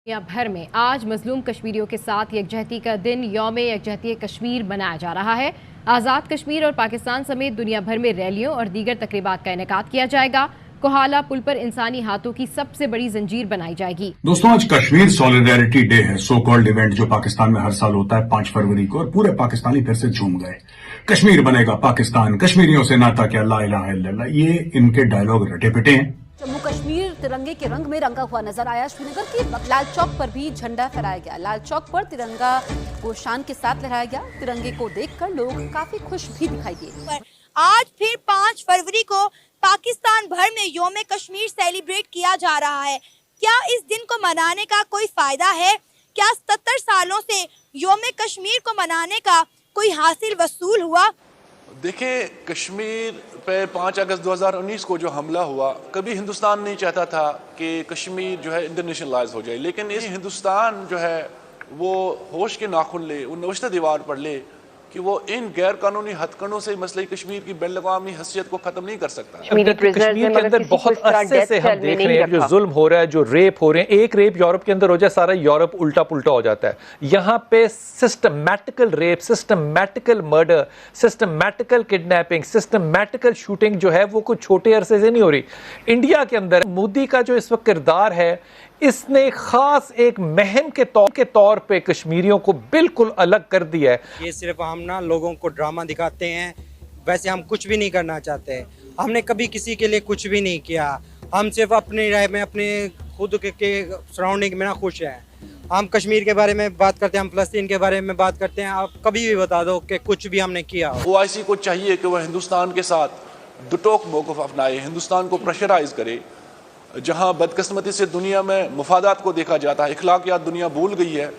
दुनिया भर में आज मजलूम कश्मीरियों के साथ यकजहती का दिन यौम यकजहती कश्मीर मनाया जा रहा है। आज़ाद कश्मीर और पाकिस्तान समेत दुनिया भर में रैलियों और दीगर तकरीबात का इनेकाद किया जाएगा। कोहाला पुल पर इंसानी हाथों की सबसे बड़ी जंजीर बनाई जाएगी। दोस्तों, आज कश्मीर सॉलिडेरिटी डे है, सो कॉल्ड इवेंट जो पाकिस्तान में हर साल होता है 5 फरवरी को, और पूरे पाकिस्तानी फिर से झूम गए। कश्मीर बनेगा पाकिस्तान, कश्मीरियों से नाता क्या, ला इलाहा इल्लल्लाह, ये इनके डायलॉग रटे पिटे हैं। जम्मू कश्मीर तिरंगे के रंग में रंगा हुआ नजर आया। श्रीनगर के लाल चौक पर भी झंडा फहराया गया। लाल चौक पर तिरंगा को शान के साथ लहराया गया। तिरंगे को देखकर लोग काफी खुश भी दिखाई दिए। आज फिर 5 फरवरी को पाकिस्तान भर में यौम कश्मीर सेलिब्रेट किया जा रहा है। क्या इस दिन को मनाने का कोई फायदा है? क्या 70 सालों से यौम कश्मीर को मनाने का कोई हासिल वसूल हुआ? देखिए, कश्मीर पे 5 अगस्त 2019 को जो हमला हुआ, कभी हिंदुस्तान नहीं चाहता था कि कश्मीर जो है इंटरनेशनलाइज हो जाए, लेकिन इस हिंदुस्तान जो है वो होश के नाखुन ले, वो नौश्ता दीवार पर ले कि वो इन गैर कानूनी हथकंडों से मसले कश्मीर की बैन-अल-अक़वामी हैसियत को खत्म नहीं कर सकता। कश्मीर के अंदर बहुत अरसे से हम देख रहे हैं जो जुल्म हो रहा है, जो रेप हो रहे हैं। एक रेप यूरोप के अंदर हो जाए, सारा यूरोप उल्टा पुल्टा हो जाता है। यहाँ पे systematical rape, systematical murder, systematical kidnapping, systematical shooting जो है वो कुछ छोटे अरसे से नहीं हो रही। इंडिया के अंदर मोदी का जो इस वक्त किरदार है, इसने खास एक महम के तौर पे कश्मीरियों को बिल्कुल अलग कर दिया है। ये सिर्फ हम ना लोगों को ड्रामा दिखाते हैं, वैसे हम कुछ भी नहीं करना चाहते। हमने कभी किसी के लिए कुछ भी नहीं किया। हम सिर्फ अपनी राय में, अपने खुद के सराउंडिंग में ना खुश हैं। हम कश्मीर के बारे में बात करते हैं, हम फलस्तीन के बारे में बात करते हैं। आप कभी भी बता दो कि कुछ भी हमने किया। OIC को चाहिए कि वह हिंदुस्तान के साथ दुटोक मौक़िफ़ अपनाए, हिंदुस्तान को प्रेशराइज करे। जहां बदकिस्मती से दुनिया में मुफादात को देखा जाता है, इखलाकियात दुनिया भूल गई है,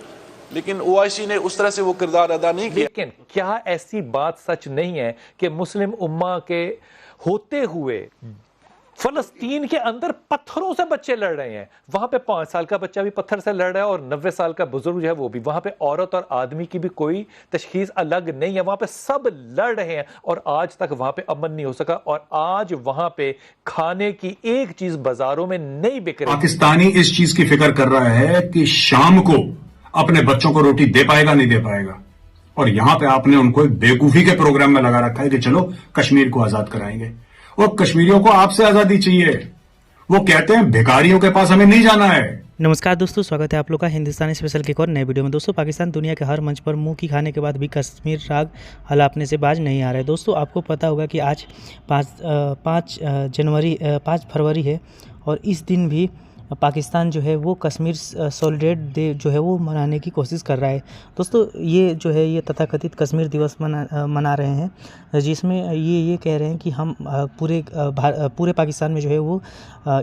लेकिन OIC ने उस तरह से वो किरदार अदा नहीं किया। लेकिन क्या ऐसी बात सच नहीं है कि मुस्लिम उम्मा के होते हुए फलस्तीन के अंदर पत्थरों से बच्चे लड़ रहे हैं? वहां पे 5 साल का बच्चा भी पत्थर से लड़ रहा है और 90 साल का बुजुर्ग जो है वो भी। वहां पे औरत और आदमी की भी कोई तशखीस अलग नहीं है। वहां पे सब लड़ रहे हैं और आज तक वहां पे अमन नहीं हो सका। और आज वहां पे खाने की एक चीज बाजारों में नहीं बिक रही। पाकिस्तानी इस चीज की फिक्र कर रहा है कि शाम को अपने बच्चों को रोटी दे पाएगा नहीं दे पाएगा, और यहां पे आपने उनको एक बेवकूफी के प्रोग्राम में लगा रखा है कि चलो कश्मीर को आजाद कराएंगे। और कश्मीरियों को आपसे आजादी चाहिए। वो कहते हैं भिखारियों के पास हमें नहीं जाना है। नमस्कार दोस्तों, स्वागत है आप लोग का हिंदुस्तानी स्पेशल के एक और नए वीडियो में। दोस्तों, पाकिस्तान दुनिया के हर मंच पर मुंह की खाने के बाद भी कश्मीर राग हलापने से बाज नहीं आ रहा है। दोस्तों, आपको पता होगा कि आज 5 फरवरी है और इस दिन भी पाकिस्तान जो है वो कश्मीर सॉलिडेरिटी डे जो है वो मनाने की कोशिश कर रहा है। दोस्तों, ये जो है ये तथाकथित कश्मीर दिवस मना रहे हैं, जिसमें ये कह रहे हैं कि हम पूरे पाकिस्तान में जो है वो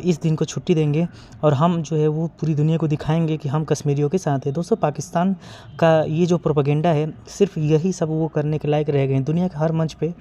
इस दिन को छुट्टी देंगे और हम जो है वो पूरी दुनिया को दिखाएंगे कि हम कश्मीरियों के साथ हैं। दोस्तों, पाकिस्तान का ये जो प्रोपेगेंडा है, सिर्फ यही सब वो करने के लायक रह गए हैं। दुनिया के हर मंच पे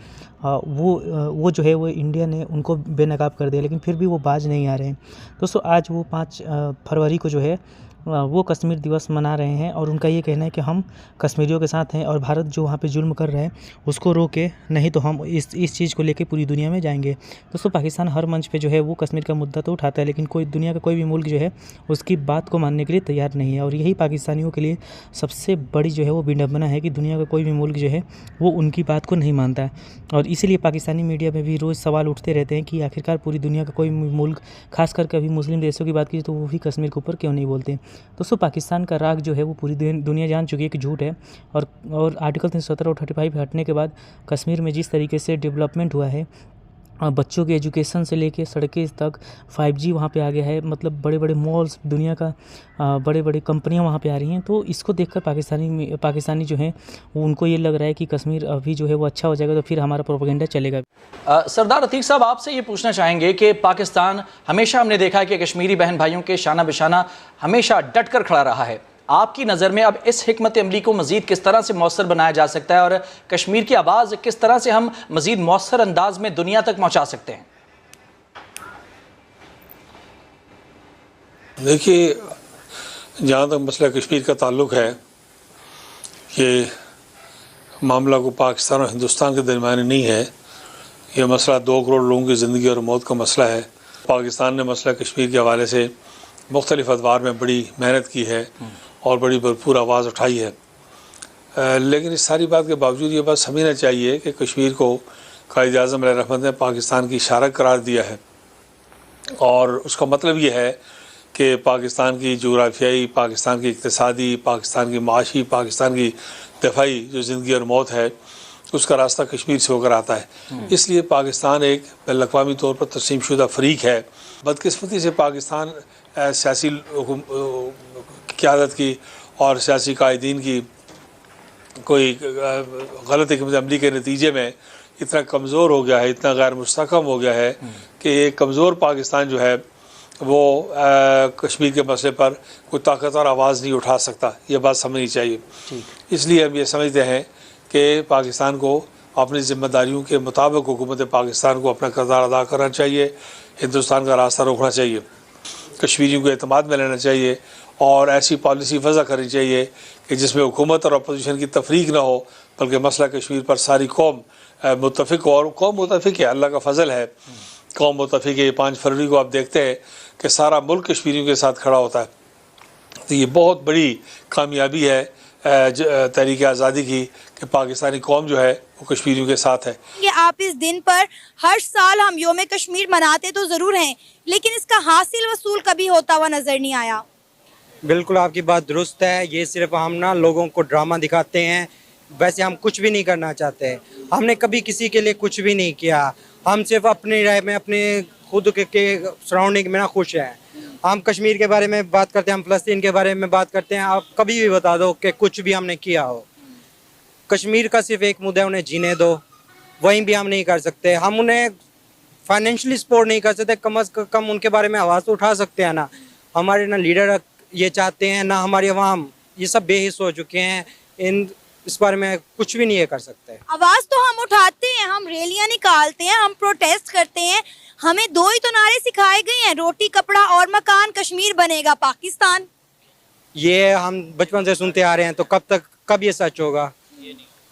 वो जो है वो इंडिया ने उनको बेनकाब कर दिया, लेकिन फिर भी वो बाज नहीं आ रहे हैं। दोस्तों, आज वो 5 फरवरी को जो है वो कश्मीर दिवस मना रहे हैं और उनका ये कहना है कि हम कश्मीरियों के साथ हैं और भारत जो वहाँ पे जुल्म कर रहा है उसको रोके, नहीं तो हम इस चीज़ को लेके पूरी दुनिया में जाएंगे। दोस्तों, पाकिस्तान हर मंच पे जो है वो कश्मीर का मुद्दा तो उठाता है, लेकिन दुनिया का कोई भी मुल्क जो है उसकी बात को मानने के लिए तैयार नहीं है। और यही पाकिस्तानियों के लिए सबसे बड़ी जो है वो विडंबना है कि दुनिया का कोई भी मुल्क जो है वो उनकी बात को नहीं मानता है। और इसीलिए पाकिस्तानी मीडिया में भी रोज़ सवाल उठते रहते हैं कि आखिरकार पूरी दुनिया का कोई मुल्क, खास करके अभी मुस्लिम देशों की बात की तो वो भी कश्मीर के ऊपर क्यों नहीं बोलते। दोस्तों, पाकिस्तान का राग जो है वो पूरी दुनिया जान चुकी है कि झूठ है। और आर्टिकल 370 और 35 हटने के बाद कश्मीर में जिस तरीके से डेवलपमेंट हुआ है, बच्चों के एजुकेशन से लेके सड़कें तक 5G वहाँ पे आ गया है, मतलब बड़े बड़े मॉल्स, दुनिया का बड़े बड़े कंपनियाँ वहाँ पे आ रही हैं। तो इसको देखकर पाकिस्तानी जो हैं वो उनको ये लग रहा है कि कश्मीर अभी जो है वो अच्छा हो जाएगा तो फिर हमारा प्रोपेगेंडा चलेगा। सरदार अतीक साहब, आपसे ये पूछना चाहेंगे कि पाकिस्तान हमेशा हमने देखा है कि कश्मीरी बहन भाइयों के शाना बिशाना हमेशा डट कर खड़ा रहा है। आपकी नज़र में अब इस हिकमत अमली को मज़ीद किस तरह से मौसर बनाया जा सकता है और कश्मीर की आवाज़ किस तरह से हम मज़ीद मौसर अंदाज में दुनिया तक पहुँचा सकते हैं? देखिए, जहाँ तक मसला कश्मीर का ताल्लुक़ है, ये मामला को पाकिस्तान और हिंदुस्तान के दरमियान नहीं है। ये मसला 2 करोड़ लोगों की ज़िंदगी और मौत का मसला है। पाकिस्तान ने मसला कश्मीर के हवाले से मुख्तलिफ अदवार में बड़ी मेहनत की है और बड़ी भरपूर आवाज़ उठाई है। लेकिन इस सारी बात के बावजूद ये बात समझना चाहिए कि कश्मीर को कायद आज़म अलैहि रहमत ने पाकिस्तान की शारक करार दिया है, और उसका मतलब ये है कि पाकिस्तान की जोग्राफियाई, पाकिस्तान की इक़्तिसादी, पाकिस्तान की माशी, पाकिस्तान की दफ़ाई जो ज़िंदगी और मौत है, उसका रास्ता कश्मीर से होकर आता है। इसलिए पाकिस्तान एक बैनुल-अक़वामी तौर पर तस्लीम शुदा फ़रीक है। बदकिस्मती से पाकिस्तान सियासी क़यादत की और सियासी कायदीन की कोई गलत हिकमत अमली के नतीजे में इतना कमज़ोर हो गया है, इतना गैर मुस्तहकम हो गया है कि एक कमज़ोर पाकिस्तान जो है वो कश्मीर के मसले पर कोई ताकतवर आवाज़ नहीं उठा सकता। ये बात समझनी चाहिए। इसलिए हम ये समझते हैं कि पाकिस्तान को अपनी ज़िम्मेदारियों के मुताबिक हुकूमत पाकिस्तान को अपना किरदार अदा करना चाहिए, हिंदुस्तान का रास्ता रोकना चाहिए, कश्मीरियों को एतमाद में लेना चाहिए और ऐसी पॉलिसी वज़ा करनी चाहिए कि जिसमें हुकूमत और अपोजिशन की तफरीक ना हो, बल्कि मसला कश्मीर पर सारी कौम मुत्तफ़िक हो। और कौम मुत्तफ़िक है, अल्लाह का फ़ज़ल है, कौम मुत्तफ़िक है। 5 फरवरी को आप देखते हैं कि सारा मुल्क कश्मीरियों के साथ खड़ा होता है। तो ये बहुत बड़ी कामयाबी है तहरीक आज़ादी की कि पाकिस्तानी कौम जो है वो कश्मीरियों के साथ है। कि आप इस दिन पर हर साल हम योम कश्मीर मनाते तो ज़रूर हैं, लेकिन इसका हासिल वसूल कभी होता हुआ नज़र नहीं आया। बिल्कुल आपकी बात दुरुस्त है। ये सिर्फ हम ना लोगों को ड्रामा दिखाते हैं, वैसे हम कुछ भी नहीं करना चाहते। हमने कभी किसी के लिए कुछ भी नहीं किया। हम सिर्फ अपनी राय में, अपने खुद के सराउंडिंग में ना खुश हैं। हम कश्मीर के बारे में बात करते हैं, हम फ़लस्तीन के बारे में बात करते हैं। आप कभी भी बता दो कि कुछ भी हमने किया हो। कश्मीर का सिर्फ एक मुद्दा है, उन्हें जीने दो। वहीं भी हम नहीं कर सकते। हम उन्हें फाइनेंशियली सपोर्ट नहीं कर सकते, कम से कम उनके बारे में आवाज़ तो उठा सकते हैं ना। हमारे ना लीडर ये चाहते हैं, ना हमारी अवाम, ये सब बेहिस हो चुके हैं। इस बारे में कुछ भी नहीं ये कर सकते। आवाज़ तो हम उठाते हैं, हम रैलियां निकालते हैं, हम प्रोटेस्ट करते हैं। हमें 2 ही तो नारे सिखाए गए हैं, रोटी कपड़ा और मकान, कश्मीर बनेगा पाकिस्तान। ये हम बचपन से सुनते आ रहे हैं, तो कब ये सच होगा?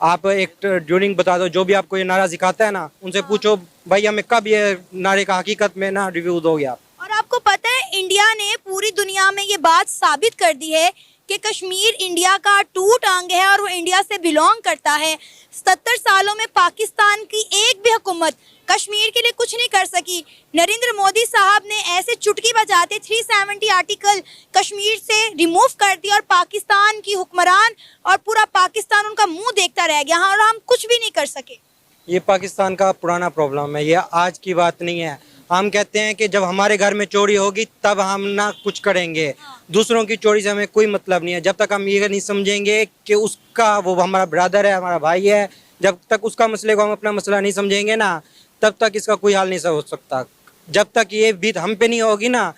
आप एक ड्यूरिंग बता दो, जो भी आपको ये नारा सिखाता है ना, उनसे पूछो भाई हमें कब ये नारे का हकीकत में ना रिव्यू दोगे आप। और आपको पता है इंडिया ने पूरी दुनिया में ये बात साबित कर दी है कि कश्मीर इंडिया का टूट अंग है और वो इंडिया से बिलोंग करता है। 70 सालों में पाकिस्तान की एक भी हुकूमत कश्मीर के लिए कुछ नहीं कर सकी। नरेंद्र मोदी साहब ने ऐसे चुटकी बजाते 370 आर्टिकल कश्मीर से रिमूव कर दिया और पाकिस्तान की हुक्मरान और पूरा पाकिस्तान उनका मुंह देखता रह गया। और हम कुछ भी नहीं कर सके। ये पाकिस्तान का पुराना प्रॉब्लम है, ये आज की बात नहीं है। हम कहते हैं कि जब हमारे घर में चोरी होगी तब हम ना कुछ करेंगे। दूसरों की चोरी से हमें कोई मतलब नहीं है। जब तक हम ये नहीं समझेंगे कि उसका वो हमारा ब्रदर है, हमारा भाई है, जब तक उसका मसले को हम अपना मसला नहीं समझेंगे ना, तब तक इसका कोई हल नहीं हो सकता। जब तक ये बीत हम पे नहीं होगी ना,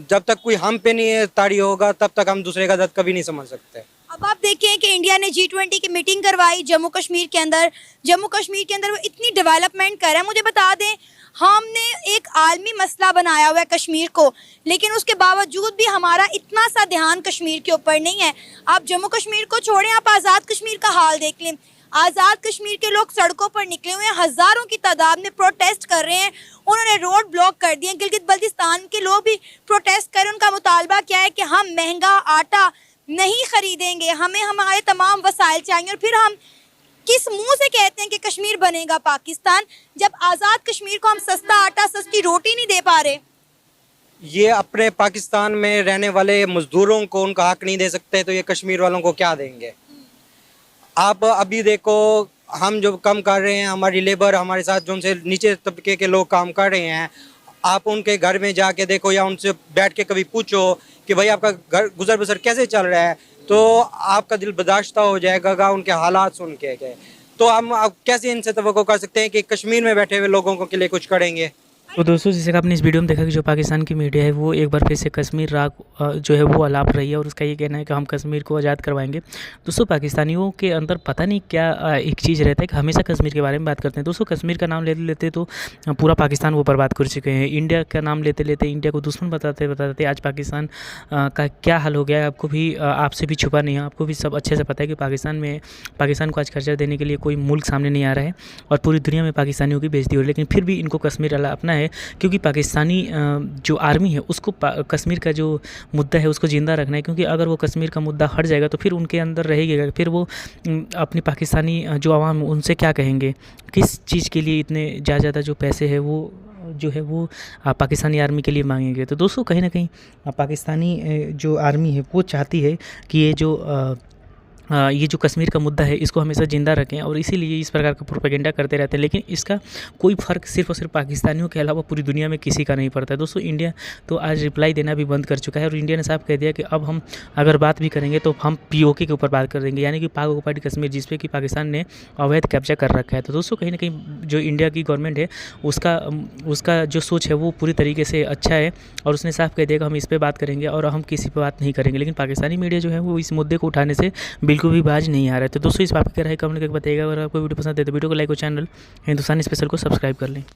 जब तक कोई हम पे नहीं ताड़ी होगा, तब तक हम दूसरे का दर्द कभी नहीं समझ सकते। अब आप देखें कि इंडिया ने G20 की मीटिंग करवाई जम्मू कश्मीर के अंदर। जम्मू कश्मीर के अंदर वो इतनी डेवलपमेंट कर रहा है। मुझे बता दें, हमने एक आलमी मसला बनाया हुआ है कश्मीर को, लेकिन उसके बावजूद भी हमारा इतना सा ध्यान कश्मीर के ऊपर नहीं है। आप जम्मू कश्मीर को छोड़ें, आप आज़ाद कश्मीर का हाल देख लें। आज़ाद कश्मीर के लोग सड़कों पर निकले हुए हैं, हज़ारों की तादाद में प्रोटेस्ट कर रहे हैं। उन्होंने रोड ब्लॉक कर दिए। गिलगित बल्तिस्तान के लोग भी प्रोटेस्ट कर रहे हैं। उनका मुतालबा क्या है कि हम महंगा आटा नहीं खरीदेंगे, हमें हमारे तमाम वसाइल चाहिए। और फिर हम किस मुंह से कहते हैं कि कश्मीर बनेगा पाकिस्तान, जब आज़ाद कश्मीर को हम सस्ता आटा, सस्ती रोटी नहीं दे पा रहे। ये अपने पाकिस्तान में रहने वाले मजदूरों को उनका हक नहीं दे सकते, तो ये कश्मीर वालों को क्या देंगे? आप अभी देखो, हम जो कम कर रहे हैं, हमारी लेबर, हमारे साथ जो उनसे नीचे तबके के लोग काम कर रहे हैं, आप उनके घर में जाके देखो या उनसे बैठ के कभी पूछो कि भाई आपका घर गुजर बसर कैसे चल रहा है, तो आपका दिल बर्दाश्त हो जाएगा उनके हालात सुन के। तो हम कैसे इनसे तवक्को कर सकते हैं कि कश्मीर में बैठे हुए लोगों के लिए कुछ करेंगे? तो दोस्तों, जैसे कि आपने इस वीडियो में देखा कि जो पाकिस्तान की मीडिया है वो एक बार फिर से कश्मीर राग जो है वो अलाप रही है और उसका ये कहना है कि हम कश्मीर को आज़ाद करवाएंगे। दोस्तों, पाकिस्तानियों के अंदर पता नहीं क्या एक चीज़ रहता है कि हमेशा कश्मीर के बारे में बात करते हैं। दोस्तों, कश्मीर का नाम लेते लेते तो पूरा पाकिस्तान वो बर्बाद कर चुके हैं। इंडिया का नाम लेते लेते इंडिया को दुश्मन बताते बताते आज पाकिस्तान का क्या हाल हो गया है आपको भी, आपसे भी छुपा नहीं है। आपको भी सब अच्छे से पता है कि पाकिस्तान को आज खर्चा देने के लिए कोई मुल्क सामने नहीं आ रहा है और पूरी दुनिया में पाकिस्तानियों की बेइज्जती हो रही है। लेकिन फिर भी इनको कश्मीर अपना है है, क्योंकि पाकिस्तानी जो आर्मी है उसको कश्मीर का जो मुद्दा है उसको ज़िंदा रखना है, क्योंकि अगर वो कश्मीर का मुद्दा हट जाएगा तो फिर उनके अंदर रहेगा, फिर वो अपनी पाकिस्तानी जो आवाम उनसे क्या कहेंगे, किस चीज़ के लिए इतने ज़्यादा जो पैसे है वो जो है वो पाकिस्तानी आर्मी के लिए मांगेंगे। तो दोस्तों कहीं ना कहीं पाकिस्तानी जो आर्मी है वो चाहती है कि ये जो कश्मीर का मुद्दा है इसको हमेशा ज़िंदा रखें, और इसीलिए इस प्रकार का प्रोपेगेंडा करते रहते हैं, लेकिन इसका कोई फ़र्क सिर्फ और सिर्फ पाकिस्तानियों के अलावा पूरी दुनिया में किसी का नहीं पड़ता है। दोस्तों इंडिया तो आज रिप्लाई देना भी बंद कर चुका है, और इंडिया ने साफ कह दिया कि अब हम अगर बात भी करेंगे तो हम POK के ऊपर बात कर देंगे, यानी कि पाक ऑक्युपाइड कश्मीर, जिस पे कि पाकिस्तान ने अवैध कब्जा कर रखा है। तो दोस्तों कहीं ना कहीं जो इंडिया की गवर्नमेंट है उसका जो सोच है वो पूरी तरीके से अच्छा है, और उसने साफ कह दिया कि हम इस पर बात करेंगे और हम किसी पर बात नहीं करेंगे। लेकिन पाकिस्तानी मीडिया जो है वो इस मुद्दे को उठाने से बिल्कुल भी बाज नहीं आ रहा है। तो दोस्तों इस बात की क्या राय कमेंट करके बताइएगा। अगर आपको वीडियो पसंद है तो वीडियो को लाइक और चैनल हिंदुस्तानी स्पेशल को सब्सक्राइब कर लें।